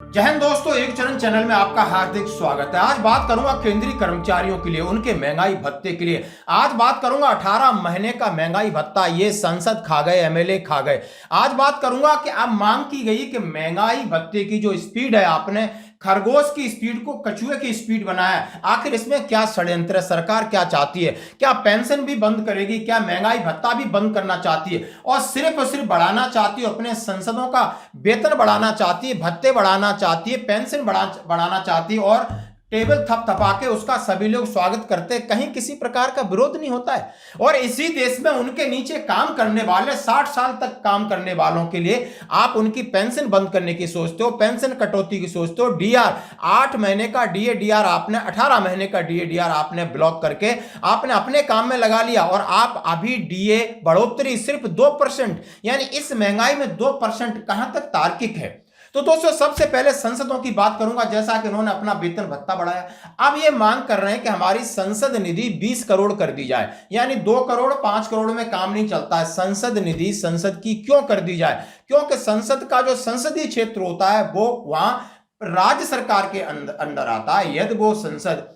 जय हिंद दोस्तों, एक चरण चैनल में आपका हार्दिक स्वागत है। आज बात करूंगा केंद्रीय कर्मचारियों के लिए, उनके महंगाई भत्ते के लिए। आज बात करूंगा 18 महीने का महंगाई भत्ता, ये संसद खा गए, एमएलए खा गए। आज बात करूंगा कि अब मांग की गई कि महंगाई भत्ते की जो स्पीड है, आपने खरगोश की स्पीड को कछुए की स्पीड बनाया। आखिर इसमें क्या षड्यंत्र है? सरकार क्या चाहती है? क्या पेंशन भी बंद करेगी? क्या महंगाई भत्ता भी बंद करना चाहती है और सिर्फ बढ़ाना चाहती है? अपने संसदों का वेतन बढ़ाना चाहती है, भत्ते बढ़ाना चाहती है, पेंशन बढ़ाना चाहती है और टेबल थपथपा के उसका सभी लोग स्वागत करते हैं। कहीं किसी प्रकार का विरोध नहीं होता है। और इसी देश में उनके नीचे काम करने वाले 60 साल तक काम करने वालों के लिए आप उनकी पेंशन बंद करने की सोचते हो, पेंशन कटौती की सोचते हो। डीआर 8 महीने का डीए डीआर आपने 18 महीने का डीए डीआर आपने ब्लॉक करके आपने अपने काम में लगा लिया। और आप अभी डीए बढ़ोतरी सिर्फ 2%, यानी इस महंगाई में 2% कहां तक तार्किक है? तो दोस्तों, सबसे पहले संसदों की बात करूंगा। जैसा कि उन्होंने अपना वेतन भत्ता बढ़ाया, अब ये मांग कर रहे हैं कि हमारी संसद निधि 20 करोड़ कर दी जाए। यानी 2 करोड़ 5 करोड़ में काम नहीं चलता है। संसद निधि संसद की क्यों कर दी जाए? क्योंकि संसद का जो संसदीय क्षेत्र होता है वो वहां राज्य सरकार के अंदर आता है। यदि वो संसद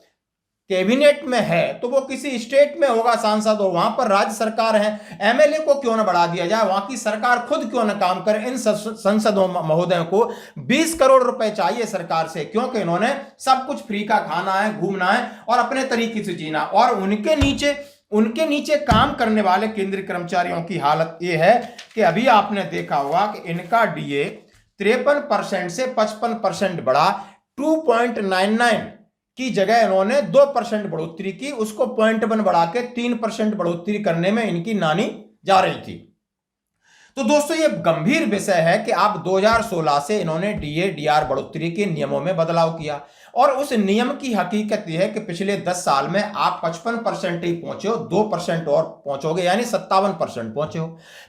कैबिनेट में है तो वो किसी स्टेट में होगा सांसद, और वहां पर राज्य सरकार है। एमएलए को क्यों ना बढ़ा दिया जाए? वहां की सरकार खुद क्यों ना काम करे? इन संसदों महोदयों को 20 करोड़ रुपए चाहिए सरकार से, क्योंकि इन्होंने सब कुछ फ्री का खाना है, घूमना है और अपने तरीके से जीना। और उनके नीचे काम करने वाले केंद्रीय कर्मचारियों की हालत यह है कि अभी आपने देखा होगा कि इनका डीए 53% से 55% बढ़ा। 2.99 की जगह इन्होंने 2% बढ़ोतरी की, उसको 0.1 बढ़ा के 3% बढ़ोतरी करने में इनकी नानी जा रही थी। तो दोस्तों, ये गंभीर विषय है कि आप 2016 से इन्होंने डीए डीआर बढ़ोतरी के नियमों में बदलाव किया और उस नियम की हकीकत यह है कि पिछले 10 साल में आप 55% ही पहुंचे हो, 2% और पहुंचोगे, यानी 57% पहुंचे हो।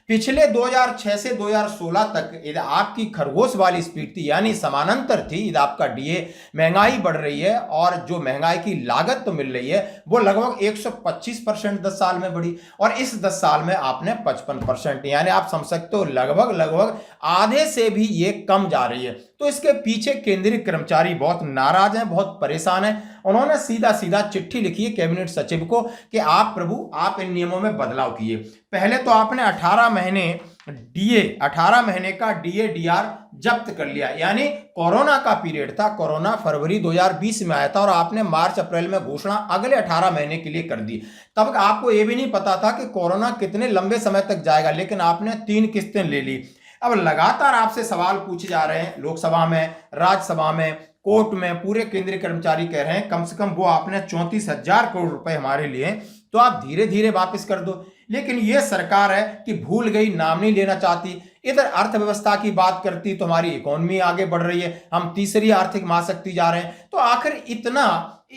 पिछले 2006 से 2016 तक आपकी खरगोश वाली स्पीड थी, यानी समानांतर थी। आपका डीए, महंगाई बढ़ रही है और जो महंगाई की लागत तो मिल रही है वो लगभग 125% 10 साल में बढ़ी, और इस 10 साल में आपने 55%, यानी आप समझ सकते हो लगभग आधे से भी ये कम जा रही है। तो इसके पीछे केंद्रीय कर्मचारी बहुत नाराज हैं, बहुत परेशान हैं। उन्होंने सीधा चिट्ठी लिखी है कैबिनेट सचिव को कि आप प्रभु, आप इन नियमों में बदलाव किए। पहले तो आपने 18 महीने का डीए डीआर जब्त कर लिया, यानी कोरोना का पीरियड था, कोरोना फरवरी 2020 में आया था और आपने मार्च अप्रैल में घोषणा अगले 18 महीने के लिए कर दी। तब आपको यह भी नहीं पता था कि कोरोना कितने लंबे समय तक जाएगा, लेकिन आपने 3 किस्तें ले ली। अब लगातार आपसे सवाल पूछे जा रहे हैं, लोकसभा में, राज्यसभा में, कोर्ट में। पूरे केंद्रीय कर्मचारी कह रहे हैं कम से कम वो आपने 34,000 करोड़ रुपए हमारे लिए, तो आप धीरे धीरे वापस कर दो। लेकिन ये सरकार है कि भूल गई, नाम नहीं लेना चाहती। इधर अर्थव्यवस्था की बात करती तो हमारी इकोनॉमी आगे बढ़ रही है, हम तीसरी आर्थिक महाशक्ति जा रहे हैं। तो आखिर इतना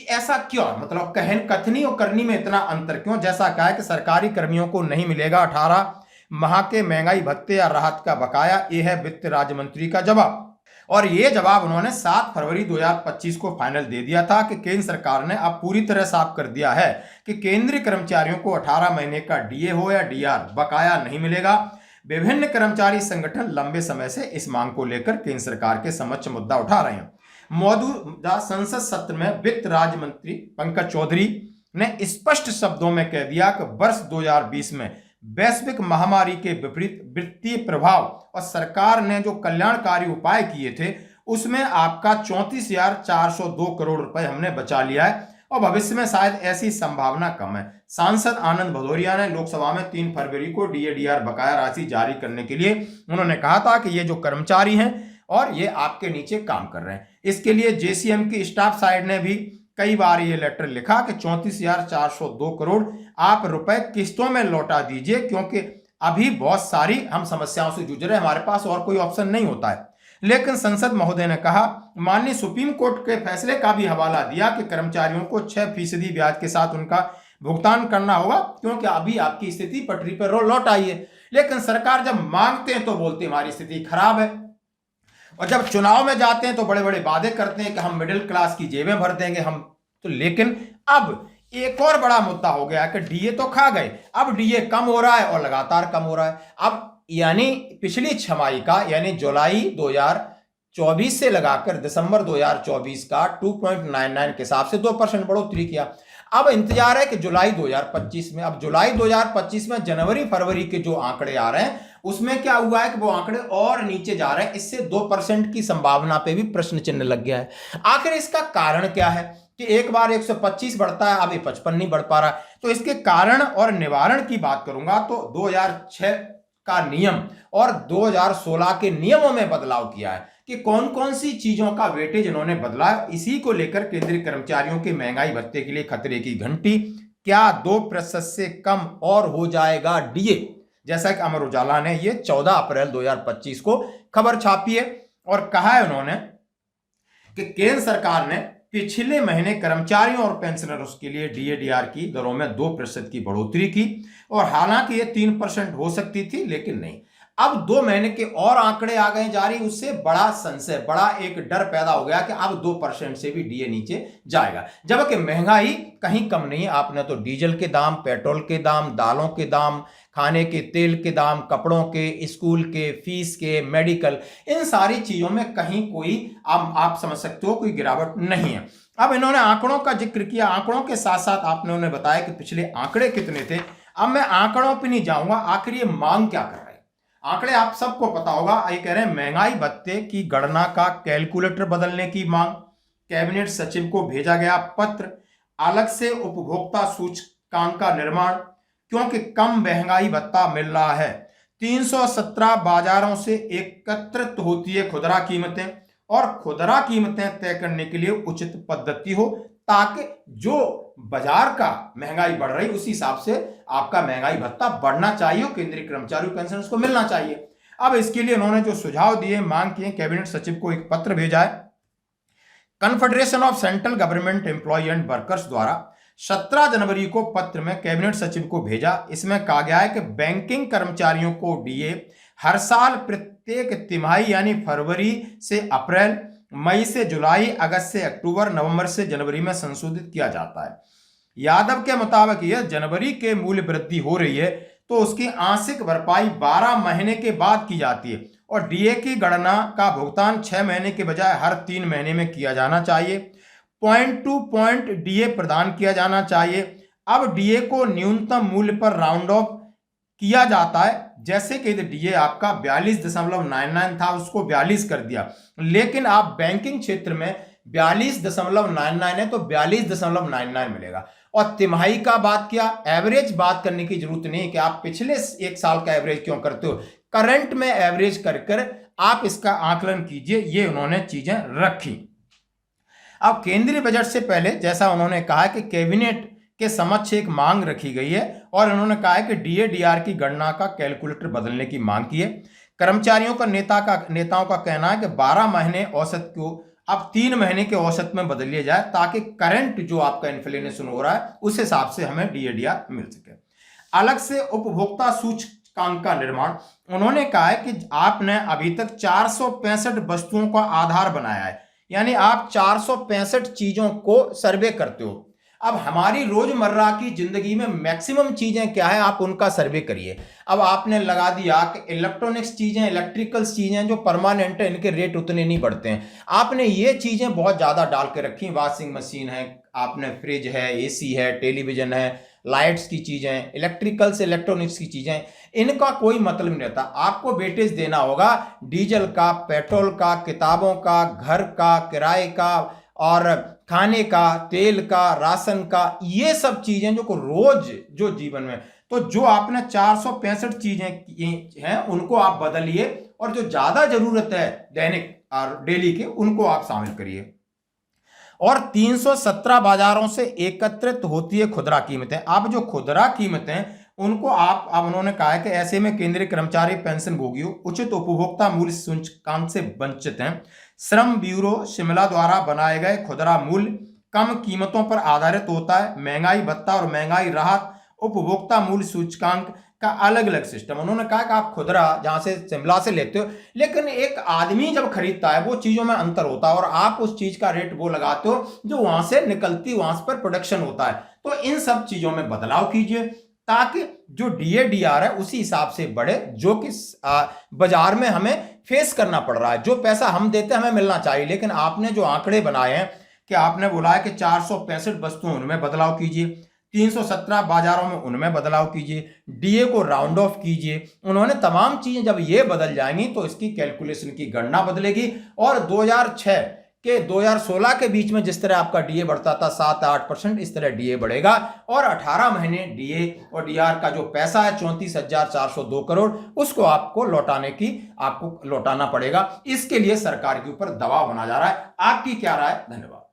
ऐसा क्यों? मतलब कथनी और करनी में इतना अंतर क्यों? जैसा कहा है कि सरकारी कर्मियों को नहीं मिलेगा 18 माह के महंगाई भत्ते या राहत का बकाया। यह है वित्त राज्य मंत्री का जवाब, और यह जवाब उन्होंने 7 फरवरी 2025 को फाइनल दे दिया था कि केंद्र सरकार ने अब पूरी तरह साफ कर दिया है कि केंद्रीय कर्मचारियों को 18 महीने का डीए हो या डीआर बकाया नहीं मिलेगा। विभिन्न कर्मचारी संगठन लंबे समय से इस मांग को लेकर केंद्र सरकार के समक्ष मुद्दा उठा रहे हैं। मौजूदा संसद सत्र में वित्त राज्य मंत्री पंकज चौधरी ने स्पष्ट शब्दों में कह दिया कि वर्ष 2020 में वैश्विक महामारी के विपरीत वित्तीय प्रभाव और सरकार ने जो कल्याणकारी उपाय किए थे उसमें आपका 34,402 करोड़ रुपए हमने बचा लिया है, और भविष्य में शायद ऐसी संभावना कम है। सांसद आनंद भदौरिया ने लोकसभा में 3 फरवरी को डीए डीआर बकाया राशि जारी करने के लिए उन्होंने कहा था कि ये जो कर्मचारी हैं और ये आपके नीचे काम कर रहे हैं। इसके लिए जेसीएम की स्टाफ साइड ने भी कई बार ये लेटर लिखा कि 34,402 करोड़ आप रुपए किस्तों में लौटा दीजिए, क्योंकि अभी बहुत सारी हम समस्याओं से जूझ रहे हैं, हमारे पास और कोई ऑप्शन नहीं होता है। लेकिन संसद महोदय ने कहा, माननीय सुप्रीम कोर्ट के फैसले का भी हवाला दिया कि कर्मचारियों को 6% ब्याज के साथ उनका भुगतान करना होगा, क्योंकि अभी आपकी स्थिति पटरी पर लौट आई है। लेकिन सरकार जब मांगते हैं तो बोलते हैं हमारी स्थिति खराब है, और जब चुनाव में जाते हैं तो बड़े बड़े वादे करते हैं कि हम मिडिल क्लास की जेबें भर देंगे हम तो। लेकिन अब एक और बड़ा मुद्दा हो गया कि डीए तो खा गए, अब डीए कम हो रहा है और लगातार कम हो रहा है। अब यानी पिछली छमाही का, यानी जुलाई 2024 से लगाकर दिसंबर 2024 का 2.99 के हिसाब से 2% बढ़ोतरी किया। अब इंतजार है कि जुलाई 2025 में, अब जुलाई 2025 में जनवरी फरवरी के जो आंकड़े आ रहे हैं उसमें क्या हुआ है कि वो आंकड़े और नीचे जा रहे हैं। इससे 2% की संभावना पे भी प्रश्न चिन्ह लग गया है। आखिर इसका कारण क्या है कि एक बार 125 बढ़ता है, अब ये 55 नहीं बढ़ पा रहा। तो इसके कारण और निवारण की बात करूंगा तो 2006 का नियम और 2016 के नियमों में बदलाव किया है कि कौन कौन सी चीजों का वेटेज इन्होंने बदला है। इसी को लेकर केंद्रीय कर्मचारियों के महंगाई भत्ते के लिए खतरे की घंटी, क्या 2% से कम और हो जाएगा डीए, जैसा कि अमर उजाला ने ये 14 अप्रैल 2025 को खबर छापी है। और कहा है उन्होंने कि केंद्र सरकार ने पिछले महीने कर्मचारियों और पेंशनर्स के लिए डीए-डीआर की दरों में 2% की बढ़ोतरी की और हालांकि ये 3% हो सकती थी, लेकिन नहीं। अब 2 महीने के और आंकड़े आ गए जारी, उससे बड़ा संशय, बड़ा एक डर पैदा हो गया कि अब 2% से भी डीए नीचे जाएगा, जबकि महंगाई कहीं कम नहीं है। आपने तो डीजल के दाम, पेट्रोल के दाम, दालों के दाम, खाने के तेल के दाम, कपड़ों के, स्कूल के फीस के, मेडिकल, इन सारी चीजों में कहीं कोई आप समझ सकते हो कोई गिरावट नहीं है। अब इन्होंने आंकड़ों का जिक्र किया, आंकड़ों के साथ साथ आपने उन्हें बताया कि पिछले आंकड़े कितने थे। अब मैं आंकड़ों पे नहीं जाऊंगा, आखिर ये मांग क्या कर रहे हैं। आंकड़े आप सबको पता होगा, ये कह रहे हैं महंगाई भत्ते की गणना का कैलकुलेटर बदलने की मांग, कैबिनेट सचिव को भेजा गया पत्र, अलग से उपभोक्ता सूचकांक का निर्माण, क्योंकि कम महंगाई भत्ता मिल रहा है। 317 बाजारों से एकत्रित होती है खुदरा कीमतें और खुदरा कीमतें तय करने के लिए उचित पद्धति हो, ताकि जो बाजार का महंगाई बढ़ रही उसी हिसाब से आपका महंगाई भत्ता बढ़ना चाहिए और केंद्रीय कर्मचारी पेंशनर्स को मिलना चाहिए। अब इसके लिए उन्होंने जो सुझाव दिए, मांग किए, कैबिनेट सचिव को एक पत्र भेजा है। Confederation of central government employ and workers द्वारा 17 जनवरी को पत्र में कैबिनेट सचिव को भेजा। इसमें कहा गया है कि बैंकिंग कर्मचारियों को डीए हर साल प्रत्येक तिमाही यानी फरवरी से अप्रैल, मई से जुलाई, अगस्त से अक्टूबर, नवंबर से जनवरी में संशोधित किया जाता है। यादव के मुताबिक यह जनवरी के मूल्य वृद्धि हो रही है तो उसकी आंशिक भरपाई 12 महीने के बाद की जाती है और डीए की गणना का भुगतान 6 महीने के बजाय हर 3 महीने में किया जाना चाहिए। पॉइंट टू पॉइंट डीए प्रदान किया जाना चाहिए। अब डीए को न्यूनतम मूल्य पर राउंड ऑफ किया जाता है, जैसे कि डीए आपका 42.99 था उसको 42 कर दिया, लेकिन आप बैंकिंग क्षेत्र में 42.99 है तो 42.99 मिलेगा। और तिमाही का बात किया, एवरेज बात करने की जरूरत नहीं है कि आप पिछले एक साल का एवरेज क्यों करते हो, करंट में एवरेज कर आप इसका आकलन कीजिए। ये उन्होंने चीजें रखी। अब केंद्रीय बजट से पहले जैसा उन्होंने कहा कि कैबिनेट के समक्ष एक मांग रखी गई है और उन्होंने कहा है कि डीए-डीआर की गणना का कैलकुलेटर बदलने की मांग की है। कर्मचारियों का नेताओं का कहना है कि 12 महीने औसत को अब 3 महीने के औसत में बदल लिया जाए, ताकि करंट जो आपका इन्फ्लेशन हो रहा है उस हिसाब से हमें डीए-डीआर मिल सके। अलग से उपभोक्ता सूचकांक का निर्माण, उन्होंने कहा है कि आपने अभी तक 465 वस्तुओं का आधार बनाया है, यानी आप 465 चीजों को सर्वे करते हो। अब हमारी रोजमर्रा की जिंदगी में मैक्सिमम चीजें क्या है, आप उनका सर्वे करिए। अब आपने लगा दिया कि इलेक्ट्रॉनिक्स चीजें, इलेक्ट्रिकल्स चीजें जो परमानेंट है इनके रेट उतने नहीं बढ़ते हैं, आपने ये चीजें बहुत ज्यादा डाल के रखी। वॉशिंग मशीन है, आपने फ्रिज है, एसी है, टेलीविजन है, लाइट्स की चीजें, इलेक्ट्रिकल्स इलेक्ट्रॉनिक्स की चीजें, इनका कोई मतलब नहीं रहता। आपको वेटेज देना होगा डीजल का, पेट्रोल का, किताबों का, घर का, किराए का और खाने का, तेल का, राशन का, ये सब चीजें जो रोज जो जीवन में, तो जो आपने 465 चीजें हैं उनको आप बदलिए और जो ज्यादा जरूरत है दैनिक और डेली के उनको आप शामिल करिए। और 317 बाजारों से एकत्रित होती है खुदरा कीमतें। अब जो खुदरा कीमतें उनको आप, अब उन्होंने कहा है कि ऐसे में केंद्रीय कर्मचारी पेंशन भोगियों उचित उपभोक्ता मूल्य सूचकांक से वंचित हैं। श्रम ब्यूरो शिमला द्वारा बनाए गए खुदरा मूल्य कम कीमतों पर आधारित होता है। महंगाई भत्ता और महंगाई राहत उपभोक्ता मूल्य सूचकांक का अलग अलग सिस्टम। उन्होंने कहा कि आप खुदरा जहां से शिमला से लेते हो, लेकिन एक आदमी जब खरीदता है वो चीजों में अंतर होता है और आप उस चीज का रेट वो लगाते हो जो वहां से निकलती, वहां पर प्रोडक्शन होता है। तो इन सब चीजों में बदलाव कीजिए ताकि जो डीए-डीआर है उसी हिसाब से बढ़े, जो कि बाजार में हमें फेस करना पड़ रहा है। जो पैसा हम देते हैं हमें मिलना चाहिए, लेकिन आपने जो आंकड़े बनाए हैं कि आपने बोला है कि 465 वस्तुओं उनमें बदलाव कीजिए, 317 बाजारों में उनमें बदलाव कीजिए, डीए को राउंड ऑफ कीजिए। उन्होंने तमाम चीजें जब ये बदल जाएंगी तो इसकी कैलकुलेशन की गणना बदलेगी और 2006 के 2016 के बीच में जिस तरह आपका डीए बढ़ता था 7-8%, इस तरह डीए बढ़ेगा और 18 महीने डीए और डीआर का जो पैसा है 34,402 करोड़, उसको आपको लौटाना पड़ेगा। इसके लिए सरकार के ऊपर दबाव बना जा रहा है। आपकी क्या राय? धन्यवाद।